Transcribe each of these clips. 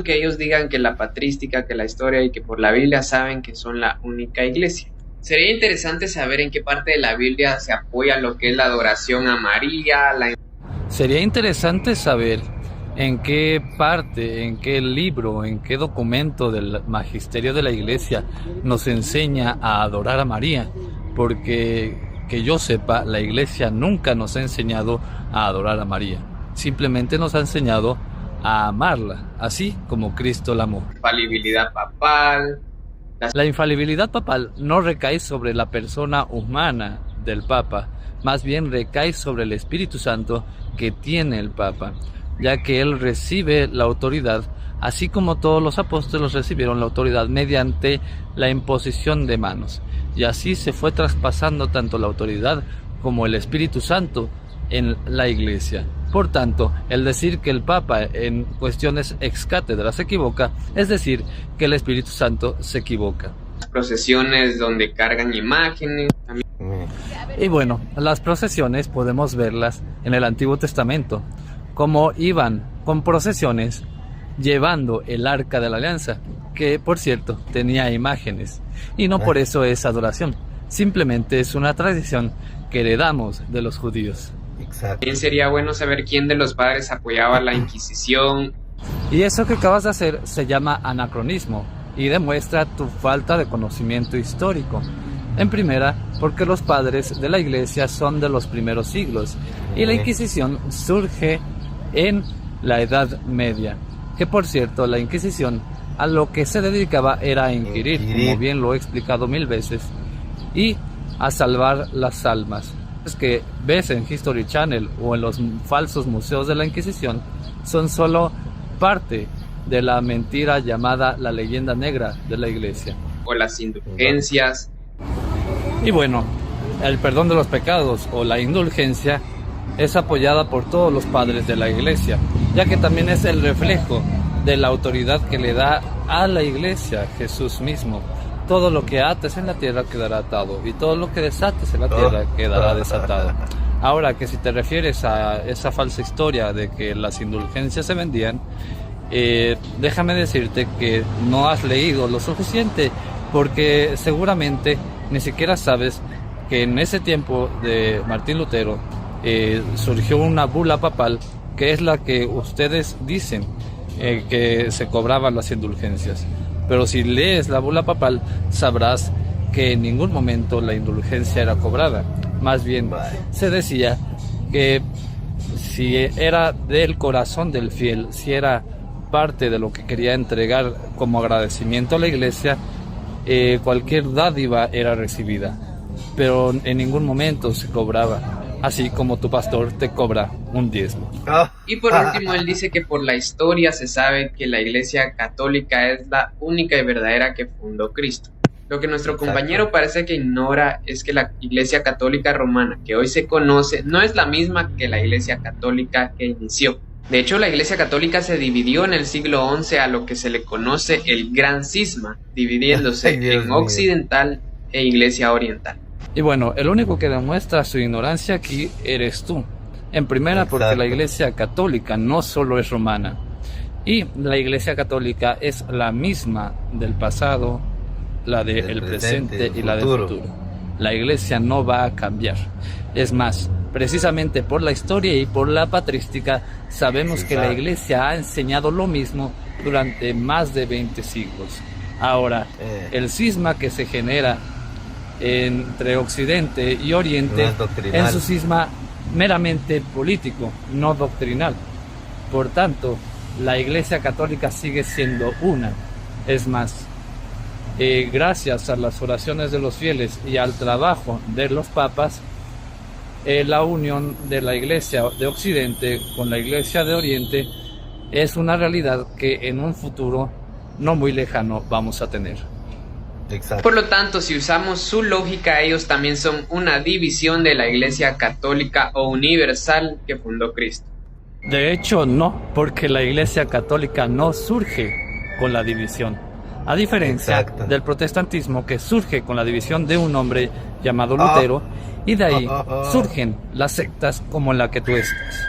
Que ellos digan que la patrística, que la historia y que por la Biblia saben que son la única iglesia. Sería interesante saber en qué parte de la Biblia se apoya lo que es la adoración a María. Sería interesante saber en qué parte, en qué libro, en qué documento del magisterio de la iglesia nos enseña a adorar a María, porque que yo sepa, la iglesia nunca nos ha enseñado a adorar a María, simplemente nos ha enseñado a amarla, así como Cristo la amó. Infalibilidad papal. La infalibilidad papal no recae sobre la persona humana del Papa, más bien recae sobre el Espíritu Santo que tiene el Papa, ya que él recibe la autoridad, así como todos los apóstoles recibieron la autoridad mediante la imposición de manos, y así se fue traspasando tanto la autoridad como el Espíritu Santo en la iglesia. Por tanto, el decir que el Papa en cuestiones ex cátedra se equivoca, es decir, que el Espíritu Santo se equivoca. Procesiones donde cargan imágenes. Y bueno, las procesiones podemos verlas en el Antiguo Testamento, como iban con procesiones llevando el Arca de la Alianza, que por cierto tenía imágenes, y no por eso es adoración, simplemente es una tradición que heredamos de los judíos. Exacto. También sería bueno saber quién de los padres apoyaba la Inquisición. Y eso que acabas de hacer se llama anacronismo y demuestra tu falta de conocimiento histórico. En primera, porque los padres de la iglesia son de los primeros siglos y la Inquisición surge en la Edad Media, que por cierto la Inquisición a lo que se dedicaba era a inquirir, como bien lo he explicado 1000 veces, y a salvar las almas. Que ves en History Channel o en los falsos museos de la Inquisición son solo parte de la mentira llamada la leyenda negra de la iglesia. O las indulgencias. Y bueno, el perdón de los pecados o la indulgencia es apoyada por todos los padres de la iglesia, ya que también es el reflejo de la autoridad que le da a la iglesia Jesús mismo. Todo lo que ates en la tierra quedará atado, y todo lo que desates en la tierra quedará desatado. Ahora, que si te refieres a esa falsa historia de que las indulgencias se vendían, déjame decirte que no has leído lo suficiente, porque seguramente ni siquiera sabes que en ese tiempo de Martín Lutero surgió una bula papal, que es la que ustedes dicen que se cobraban las indulgencias. Pero si lees la bula papal, sabrás que en ningún momento la indulgencia era cobrada. Más bien, se decía que si era del corazón del fiel, si era parte de lo que quería entregar como agradecimiento a la iglesia, cualquier dádiva era recibida. Pero en ningún momento se cobraba, así como tu pastor te cobra un diezmo. Y por último, él dice que por la historia se sabe que la Iglesia Católica es la única y verdadera que fundó Cristo. Lo que nuestro compañero parece que ignora es que la Iglesia Católica Romana, que hoy se conoce, no es la misma que la Iglesia Católica que inició. De hecho, la Iglesia Católica se dividió en el siglo XI a lo que se le conoce el Gran Cisma, dividiéndose en occidental e Iglesia oriental. Y bueno, el único que demuestra su ignorancia aquí eres tú. En primera, porque la Iglesia Católica no solo es romana, y la Iglesia Católica es la misma del pasado, la del presente y la del futuro. La Iglesia no va a cambiar. Es más, precisamente por la historia y por la patrística, sabemos que la Iglesia ha enseñado lo mismo durante más de 20 siglos. Ahora, el cisma que se genera entre Occidente y Oriente es un cisma meramente político, no doctrinal. Por tanto, la Iglesia Católica sigue siendo una. Es más, gracias a las oraciones de los fieles y al trabajo de los papas, la unión de la Iglesia de Occidente con la Iglesia de Oriente es una realidad que en un futuro no muy lejano vamos a tener. Exacto. Por lo tanto, si usamos su lógica, ellos también son una división de la Iglesia Católica o Universal que fundó Cristo. De hecho, no, porque la Iglesia Católica no surge con la división, a diferencia del protestantismo, que surge con la división de un hombre llamado Lutero, y de ahí surgen las sectas como la que tú estás.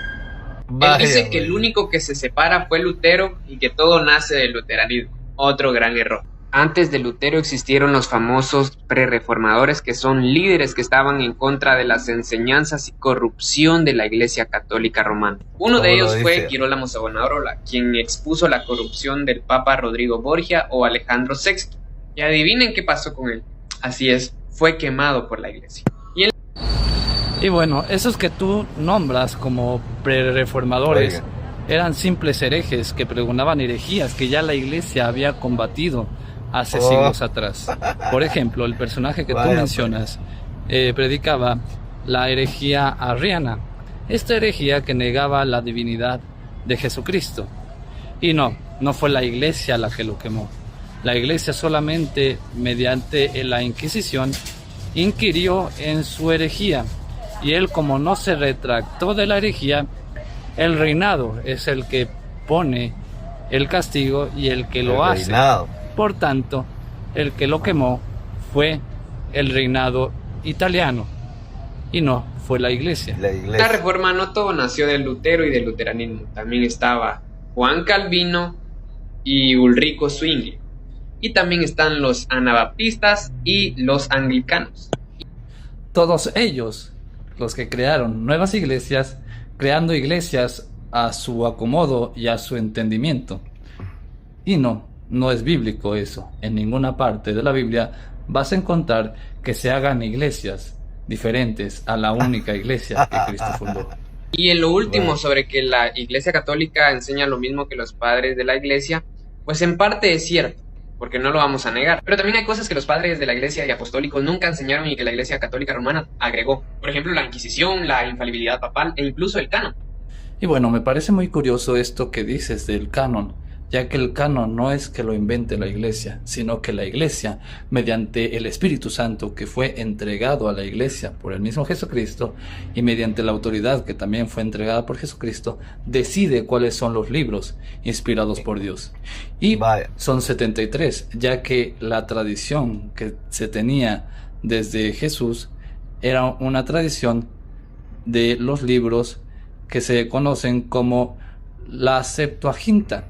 Él dice que el único que se separa fue Lutero y que todo nace del luteranismo. Otro gran error. Antes de Lutero existieron los famosos prerreformadores, que son líderes que estaban en contra de las enseñanzas y corrupción de la Iglesia Católica Romana. Uno de ellos fue Girolamo Savonarola, quien expuso la corrupción del Papa Rodrigo Borgia o Alejandro VI. Y adivinen qué pasó con él. Así es, fue quemado por la Iglesia. Y bueno, esos que tú nombras como prerreformadores eran simples herejes que pregonaban herejías que ya la Iglesia había combatido hace siglos atrás. Por ejemplo, el personaje que tú mencionas predicaba la herejía arriana, esta herejía que negaba la divinidad de Jesucristo. Y no fue la Iglesia la que lo quemó. La Iglesia solamente mediante la Inquisición inquirió en su herejía, y él, como no se retractó de la herejía, el reinado es el que pone el castigo y el que lo hace. Por tanto, el que lo quemó fue el reinado italiano y no fue la Iglesia. La reforma no todo nació del Lutero y del luteranismo. También estaba Juan Calvino y Ulrico Zwingli. Y también están los anabaptistas y los anglicanos. Todos ellos, los que crearon nuevas iglesias, creando iglesias a su acomodo y a su entendimiento. Y no es bíblico eso. En ninguna parte de la Biblia vas a encontrar que se hagan iglesias diferentes a la única iglesia que Cristo fundó. Y en lo último, sobre que la Iglesia Católica enseña lo mismo que los padres de la Iglesia, pues en parte es cierto, porque no lo vamos a negar. Pero también hay cosas que los padres de la Iglesia y apostólicos nunca enseñaron y que la Iglesia Católica Romana agregó. Por ejemplo, la Inquisición, la infalibilidad papal e incluso el canon. Y bueno, me parece muy curioso esto que dices del canon, ya que el canon no es que lo invente la Iglesia, sino que la Iglesia, mediante el Espíritu Santo que fue entregado a la Iglesia por el mismo Jesucristo, y mediante la autoridad que también fue entregada por Jesucristo, decide cuáles son los libros inspirados por Dios. Y son 73, ya que la tradición que se tenía desde Jesús era una tradición de los libros que se conocen como la Septuaginta.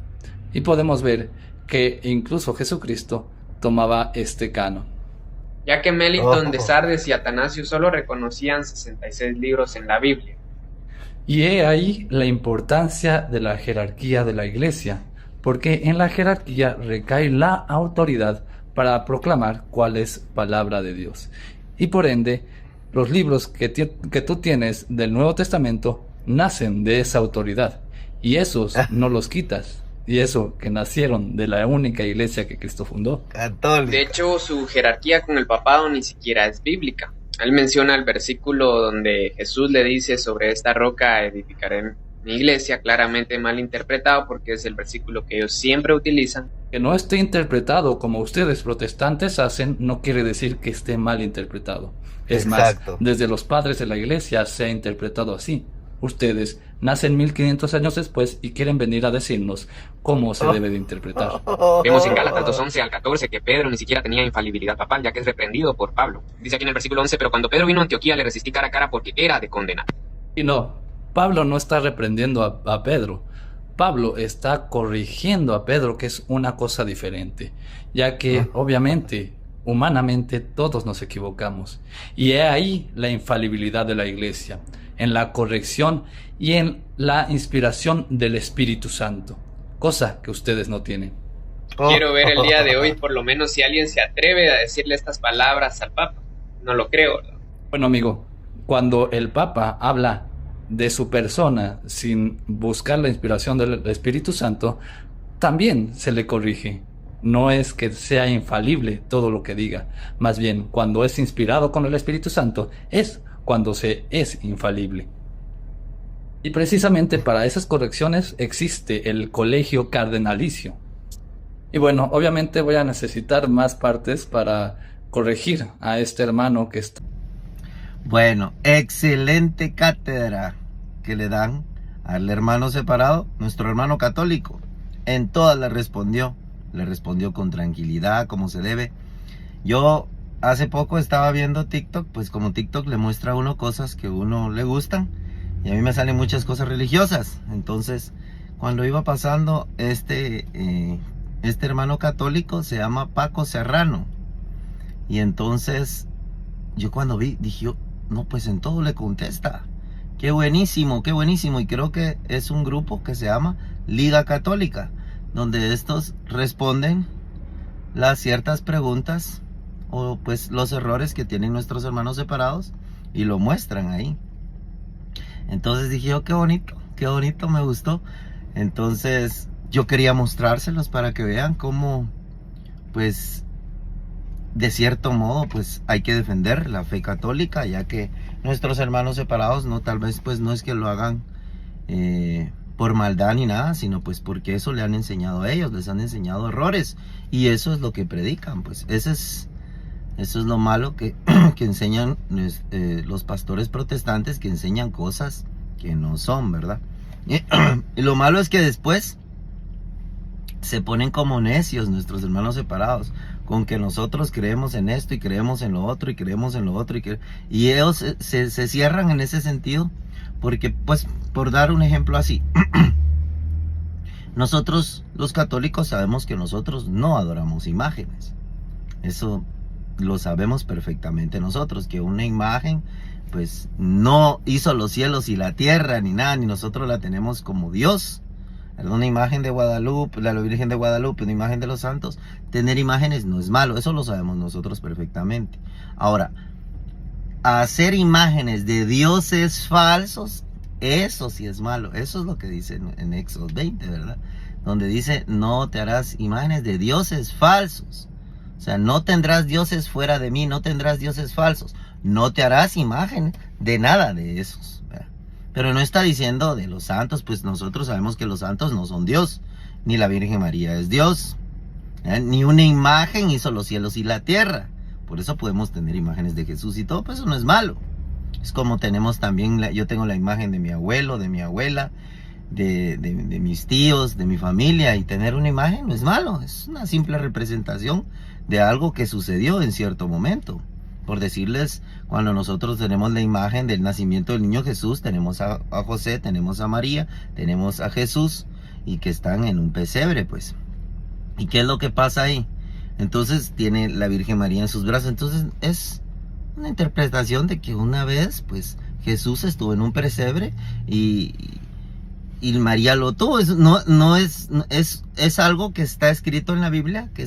Y podemos ver que incluso Jesucristo tomaba este canon. Ya que Melitón de Sardes y Atanasio solo reconocían 66 libros en la Biblia. Y he ahí la importancia de la jerarquía de la Iglesia, porque en la jerarquía recae la autoridad para proclamar cuál es palabra de Dios. Y por ende, los libros que tú tienes del Nuevo Testamento nacen de esa autoridad, y esos no los quitas. Y eso, que nacieron de la única iglesia que Cristo fundó. Católica. De hecho, su jerarquía con el papado ni siquiera es bíblica. Él menciona el versículo donde Jesús le dice: sobre esta roca edificaré mi iglesia, claramente mal interpretado, porque es el versículo que ellos siempre utilizan. Que no esté interpretado como ustedes protestantes hacen, no quiere decir que esté mal interpretado. Es más, desde los padres de la iglesia se ha interpretado así. Ustedes nacen 1500 años después y quieren venir a decirnos cómo se debe de interpretar. Vemos en Gálatas 2:11 al 14 que Pedro ni siquiera tenía infalibilidad papal, ya que es reprendido por Pablo. Dice aquí en el versículo 11: pero cuando Pedro vino a Antioquía le resistí cara a cara porque era de condenar. Y no, Pablo no está reprendiendo a Pedro. Pablo está corrigiendo a Pedro, que es una cosa diferente, ya que obviamente, humanamente, todos nos equivocamos. Y he ahí la infalibilidad de la iglesia, en la corrección y en la inspiración del Espíritu Santo, cosa que ustedes no tienen. Quiero ver el día de hoy, por lo menos, si alguien se atreve a decirle estas palabras al Papa. No lo creo, ¿verdad? Bueno, amigo, cuando el Papa habla de su persona sin buscar la inspiración del Espíritu Santo, también se le corrige. No es que sea infalible todo lo que diga, más bien cuando es inspirado con el Espíritu Santo es cuando se es infalible. Y precisamente para esas correcciones existe el colegio cardenalicio. Y bueno, obviamente voy a necesitar más partes para corregir a este hermano que está. Bueno, excelente cátedra que le dan al hermano separado, nuestro hermano católico. En todas le respondió con tranquilidad, como se debe. Yo hace poco estaba viendo TikTok, pues como TikTok le muestra a uno cosas que a uno le gustan, y a mí me salen muchas cosas religiosas. Entonces, cuando iba pasando este hermano católico se llama Paco Serrano, y entonces yo cuando vi dije, no, pues en todo le contesta. Qué buenísimo, y creo que es un grupo que se llama Liga Católica, donde estos responden las ciertas preguntas o pues los errores que tienen nuestros hermanos separados y lo muestran ahí. Entonces dije yo, qué bonito, me gustó. Entonces yo quería mostrárselos para que vean cómo, pues, de cierto modo, pues hay que defender la fe católica, ya que nuestros hermanos separados tal vez pues no es que lo hagan por maldad ni nada, sino pues porque eso le han enseñado a ellos, les han enseñado errores, y eso es lo que predican. Pues eso es lo malo que enseñan los pastores protestantes, que enseñan cosas que no son, ¿verdad? Y lo malo es que después se ponen como necios nuestros hermanos separados, con que nosotros creemos en esto y creemos en lo otro y creemos en lo otro, y ellos se cierran en ese sentido, porque pues, por dar un ejemplo así, nosotros los católicos sabemos que nosotros no adoramos imágenes. Eso lo sabemos perfectamente nosotros, que una imagen pues no hizo los cielos y la tierra ni nada, ni nosotros la tenemos como Dios. Una imagen de Guadalupe, la Virgen de Guadalupe, una imagen de los santos, tener imágenes no es malo, eso lo sabemos nosotros perfectamente. Ahora, hacer imágenes de dioses falsos, eso sí es malo. Eso es lo que dice en Éxodo 20, ¿verdad? Donde dice, no te harás imágenes de dioses falsos. O sea, no tendrás dioses fuera de mí, no tendrás dioses falsos. No te harás imagen de nada de esos, ¿verdad? Pero no está diciendo de los santos, pues nosotros sabemos que los santos no son Dios, ni la Virgen María es Dios, ni una imagen hizo los cielos y la tierra. Por eso podemos tener imágenes de Jesús y todo, pues eso no es malo. Es como tenemos también, yo tengo la imagen de mi abuelo, de mi abuela, de mis tíos, de mi familia, y tener una imagen no es malo, es una simple representación de algo que sucedió en cierto momento. Por decirles, cuando nosotros tenemos la imagen del nacimiento del niño Jesús, tenemos a José, tenemos a María, tenemos a Jesús, y que están en un pesebre, pues. ¿Y qué es lo que pasa ahí? Entonces tiene la Virgen María en sus brazos. Entonces es una interpretación de que una vez, pues, Jesús estuvo en un pesebre y María lo tuvo. Es algo que está escrito en la Biblia, que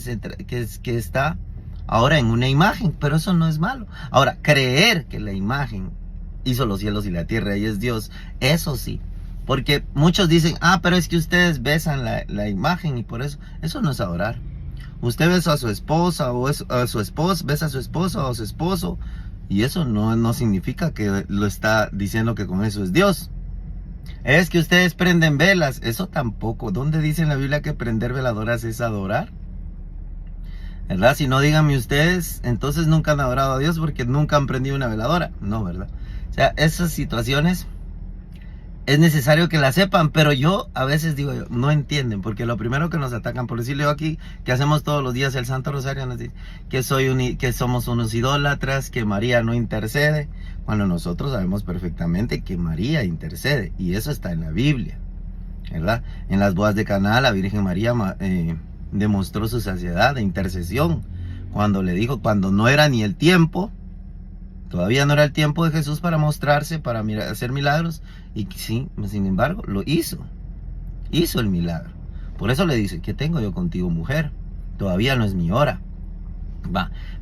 está ahora en una imagen, pero eso no es malo. Ahora, creer que la imagen hizo los cielos y la tierra y es Dios, eso sí. Porque muchos dicen, pero es que ustedes besan la imagen y por eso no es adorar. Usted besa a su esposa o a su esposo, besa a su esposa o a su esposo, y eso no significa que lo está diciendo que con eso es Dios. Es que ustedes prenden velas, eso tampoco. ¿Dónde dice en la Biblia que prender veladoras es adorar? ¿Verdad? Si no, díganme ustedes, entonces nunca han adorado a Dios porque nunca han prendido una veladora. No, ¿verdad? O sea, esas situaciones es necesario que las sepan, pero yo a veces digo, no entienden, porque lo primero que nos atacan, por decirle yo aquí, que hacemos todos los días el Santo Rosario, nos dice que somos unos idólatras, que María no intercede, cuando nosotros sabemos perfectamente que María intercede, y eso está en la Biblia, ¿verdad? En las bodas de Caná, la Virgen María demostró su saciedad de intercesión, cuando le dijo, cuando no era ni el tiempo, todavía no era el tiempo de Jesús para mostrarse, para hacer milagros, y sí, sin embargo, lo hizo el milagro. Por eso le dice, ¿qué tengo yo contigo, mujer? Todavía no es mi hora.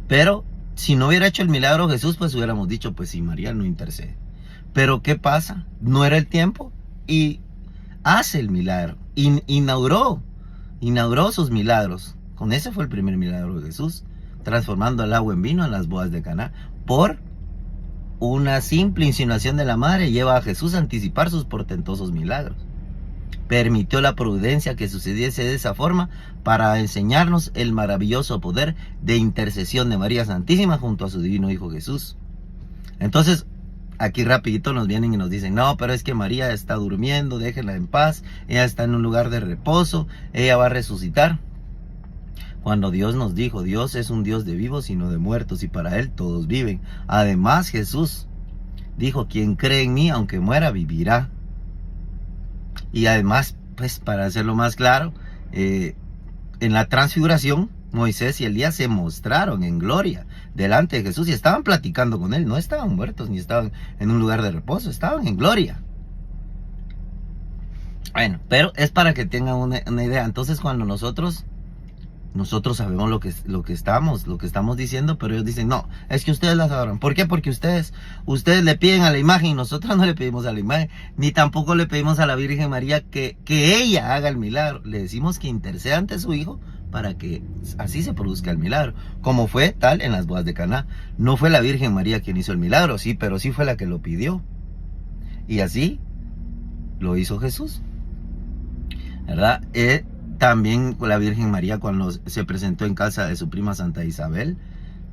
Pero si no hubiera hecho el milagro Jesús, pues hubiéramos dicho, pues sí, María no intercede. Pero ¿qué pasa? No era el tiempo y hace el milagro. Inauguró sus milagros. Con ese fue el primer milagro de Jesús, transformando el agua en vino en las bodas de Caná. Por una simple insinuación de la madre lleva a Jesús a anticipar sus portentosos milagros. Permitió la providencia que sucediese de esa forma para enseñarnos el maravilloso poder de intercesión de María Santísima junto a su divino Hijo Jesús. Entonces, aquí rapidito nos vienen y nos dicen, no, pero es que María está durmiendo, déjenla en paz, ella está en un lugar de reposo, ella va a resucitar. Cuando Dios nos dijo, Dios es un Dios de vivos y no de muertos, y para Él todos viven. Además, Jesús Dijo, quien cree en mí, aunque muera, vivirá. Y además, pues para hacerlo más claro, en la transfiguración, Moisés y Elías se mostraron en gloria delante de Jesús y estaban platicando con él. No estaban muertos ni estaban en un lugar de reposo, estaban en gloria. Bueno, pero es para que tengan una idea. Entonces, cuando nosotros sabemos lo que estamos diciendo, pero ellos dicen, no, es que ustedes las adoran. ¿Por qué? Porque ustedes le piden a la imagen y nosotros no le pedimos a la imagen, ni tampoco le pedimos a la Virgen María que ella haga el milagro. Le decimos que interceda ante su Hijo para que así se produzca el milagro, como fue tal en las bodas de Caná. No fue la Virgen María quien hizo el milagro, sí, pero sí fue la que lo pidió. Y así lo hizo Jesús, ¿verdad? También la Virgen María, cuando se presentó en casa de su prima Santa Isabel,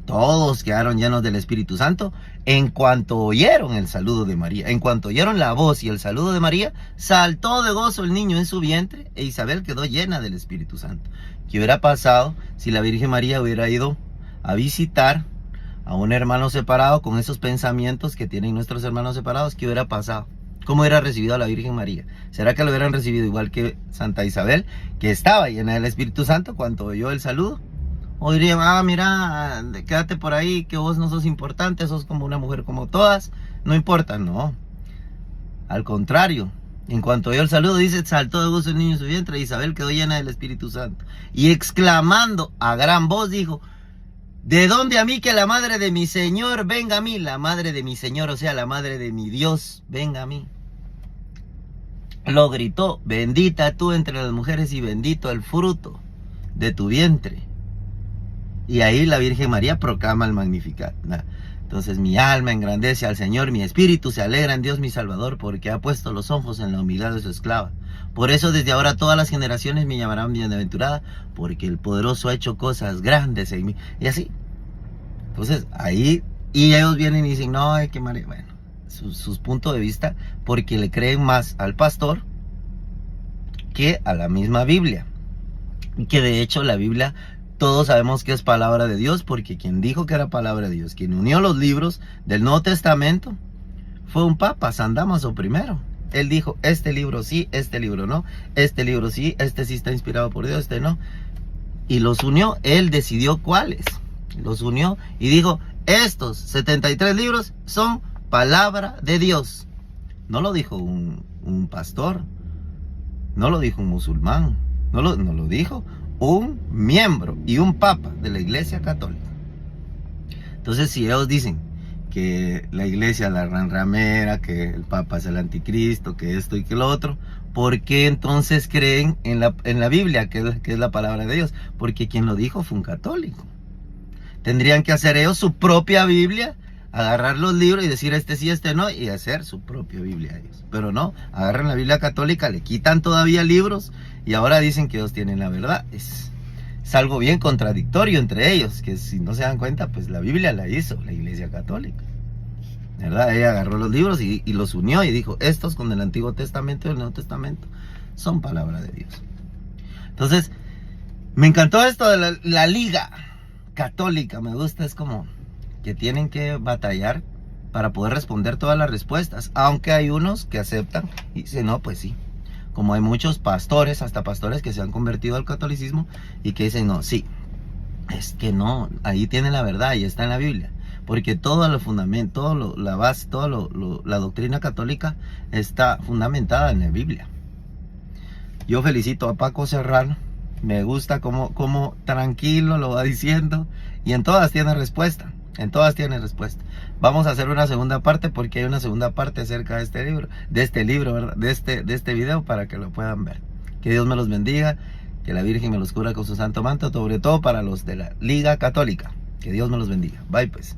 todos quedaron llenos del Espíritu Santo. En cuanto oyeron el saludo de María, en cuanto oyeron la voz y el saludo de María, saltó de gozo el niño en su vientre e Isabel quedó llena del Espíritu Santo. ¿Qué hubiera pasado si la Virgen María hubiera ido a visitar a un hermano separado con esos pensamientos que tienen nuestros hermanos separados? ¿Qué hubiera pasado? ¿Cómo hubiera recibido a la Virgen María? ¿Será que lo hubieran recibido igual que Santa Isabel, que estaba llena del Espíritu Santo cuando oyó el saludo? O dirían, mira, quédate por ahí, que vos no sos importante, sos como una mujer como todas, no importa. No, al contrario, en cuanto oyó el saludo, dice, saltó de gozo el niño en su vientre, Isabel quedó llena del Espíritu Santo. Y exclamando a gran voz dijo, ¿de dónde a mí que la madre de mi Señor venga a mí? La madre de mi Señor, o sea, la madre de mi Dios, venga a mí. Lo gritó, bendita tú entre las mujeres y bendito el fruto de tu vientre. Y ahí la Virgen María proclama el Magnificat. Entonces mi alma engrandece al Señor, mi espíritu se alegra en Dios mi Salvador, porque ha puesto los ojos en la humildad de su esclava. Por eso desde ahora todas las generaciones me llamarán bienaventurada, porque el poderoso ha hecho cosas grandes en mí. Y así. Entonces ahí, y ellos vienen y dicen, no, hay que María, bueno, sus puntos de vista, porque le creen más al pastor que a la misma Biblia. Y que de hecho la Biblia, todos sabemos que es palabra de Dios, porque quien dijo que era palabra de Dios, quien unió los libros del Nuevo Testamento, fue un papa, San Dámaso I. Él dijo, este libro sí, este libro no, este libro sí, este sí está inspirado por Dios, este no. Y los unió, él decidió cuáles. Los unió y dijo, estos 73 libros son palabra de Dios. No lo dijo un pastor, no lo dijo un musulmán, no lo dijo un miembro y un papa de la Iglesia Católica. Entonces, si ellos dicen que la iglesia es la ramera, que el papa es el anticristo, que esto y que lo otro, ¿por qué entonces creen en la Biblia, que es la palabra de Dios? Porque quien lo dijo fue un católico. Tendrían que hacer ellos su propia Biblia, agarrar los libros y decir este sí, este no, y hacer su propia Biblia ellos. Pero no, agarran la Biblia católica, le quitan todavía libros y ahora dicen que ellos tienen la verdad. Es algo bien contradictorio entre ellos, que si no se dan cuenta, pues la Biblia la hizo la Iglesia Católica, ¿verdad? Ella agarró los libros y los unió y dijo, estos con el Antiguo Testamento y el Nuevo Testamento son palabra de Dios. Entonces, me encantó esto de la Liga Católica, me gusta, es como que tienen que batallar para poder responder todas las respuestas, aunque hay unos que aceptan y dicen, no, pues sí. Como hay muchos pastores, hasta pastores que se han convertido al catolicismo y que dicen, no, sí, es que no, ahí tiene la verdad y está en la Biblia. Porque todo el fundamento, la base, la doctrina católica está fundamentada en la Biblia. Yo felicito a Paco Serrano, me gusta cómo tranquilo lo va diciendo y en todas tiene respuesta. En todas tiene respuesta. Vamos a hacer una segunda parte porque hay una segunda parte acerca de este libro, ¿verdad? de este video, para que lo puedan ver. Que Dios me los bendiga, que la Virgen me los cubra con su santo manto, sobre todo para los de la Liga Católica. Que Dios me los bendiga. Bye pues.